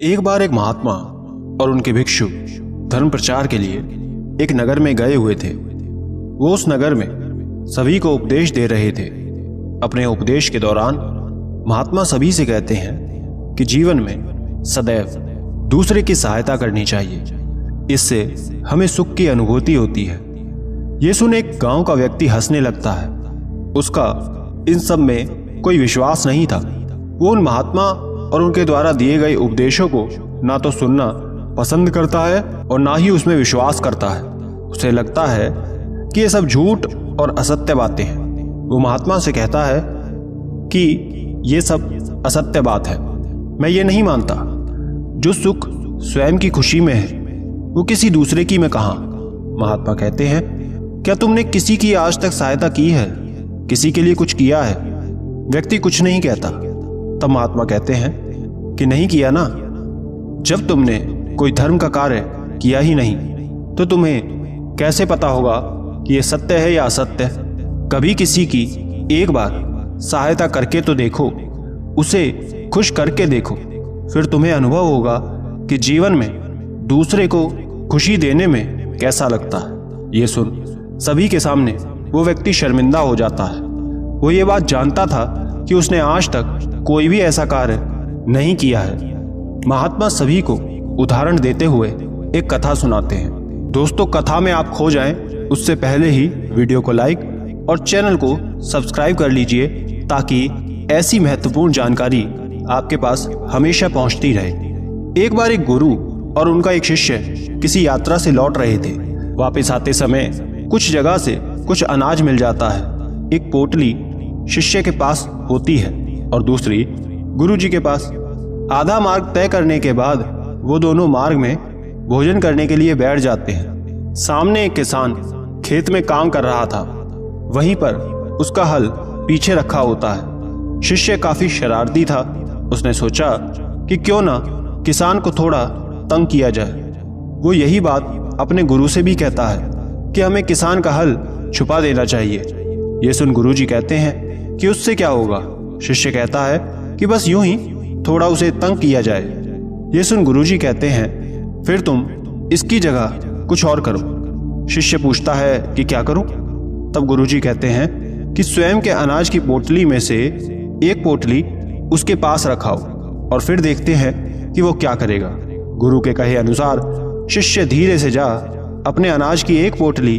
एक बार एक महात्मा और उनके भिक्षु धर्म प्रचार के लिए एक नगर में गए हुए थे। वो उस नगर में सभी को उपदेश दे रहे थे। अपने उपदेश के दौरान महात्मा सभी से कहते हैं कि जीवन में सदैव दूसरे की सहायता करनी चाहिए, इससे हमें सुख की अनुभूति होती है। ये सुन एक गांव का व्यक्ति हंसने लगता है। उसका इन सब में कोई विश्वास नहीं था। वो उन महात्मा और उनके द्वारा दिए गए उपदेशों को ना तो सुनना पसंद करता है और ना ही उसमें विश्वास करता है। उसे लगता है कि ये सब झूठ और असत्य बातें हैं। वो महात्मा से कहता है कि ये सब असत्य बात है, मैं ये नहीं मानता। जो सुख स्वयं की खुशी में है वो किसी दूसरे की में कहाँ। महात्मा कहते हैं, क्या तुमने किसी की आज तक सहायता की है, किसी के लिए कुछ किया है? व्यक्ति कुछ नहीं कहता। तब महात्मा कहते हैं कि नहीं किया ना। जब तुमने कोई धर्म का कार्य किया ही नहीं तो तुम्हें कैसे पता होगा कि यह सत्य है या असत्य? कभी किसी की एक बार सहायता करके तो देखो, उसे खुश करके देखो, फिर तुम्हें अनुभव होगा कि जीवन में दूसरे को खुशी देने में कैसा लगता है। ये सुन सभी के सामने वो व्यक्ति शर्मिंदा हो जाता है। वो ये बात जानता था कि उसने आज तक कोई भी ऐसा कार्य नहीं किया है। महात्मा सभी को उदाहरण देते हुए एक कथा सुनाते हैं। दोस्तों, कथा में आप खो जाएं उससे पहले ही वीडियो को लाइक और चैनल को सब्सक्राइब कर लीजिए, ताकि ऐसी महत्वपूर्ण जानकारी आपके पास हमेशा पहुंचती रहे। एक बार एक गुरु और उनका एक शिष्य किसी यात्रा से लौट रहे थे। वापस आते समय कुछ जगह से कुछ अनाज मिल जाता है। एक पोटली शिष्य के पास होती है और दूसरी गुरुजी के पास। आधा मार्ग तय करने के बाद वो दोनों मार्ग में भोजन करने के लिए बैठ जाते हैं। सामने एक किसान खेत में काम कर रहा था, वहीं पर उसका हल पीछे रखा होता है। शिष्य काफी शरारती था। उसने सोचा कि क्यों ना किसान को थोड़ा तंग किया जाए। वो यही बात अपने गुरु से भी कहता है कि हमें किसान का हल छुपा देना चाहिए। ये सुन गुरुजी कहते हैं कि उससे क्या होगा? शिष्य कहता है कि बस यूं ही थोड़ा उसे तंग किया जाए। ये सुन गुरुजी कहते हैं, फिर तुम इसकी जगह कुछ और करो। शिष्य पूछता है कि क्या करूं? तब गुरुजी कहते हैं कि स्वयं के अनाज की पोटली में से एक पोटली उसके पास रखाओ और फिर देखते हैं कि वो क्या करेगा। गुरु के कहे अनुसार शिष्य धीरे से जा अपने अनाज की एक पोटली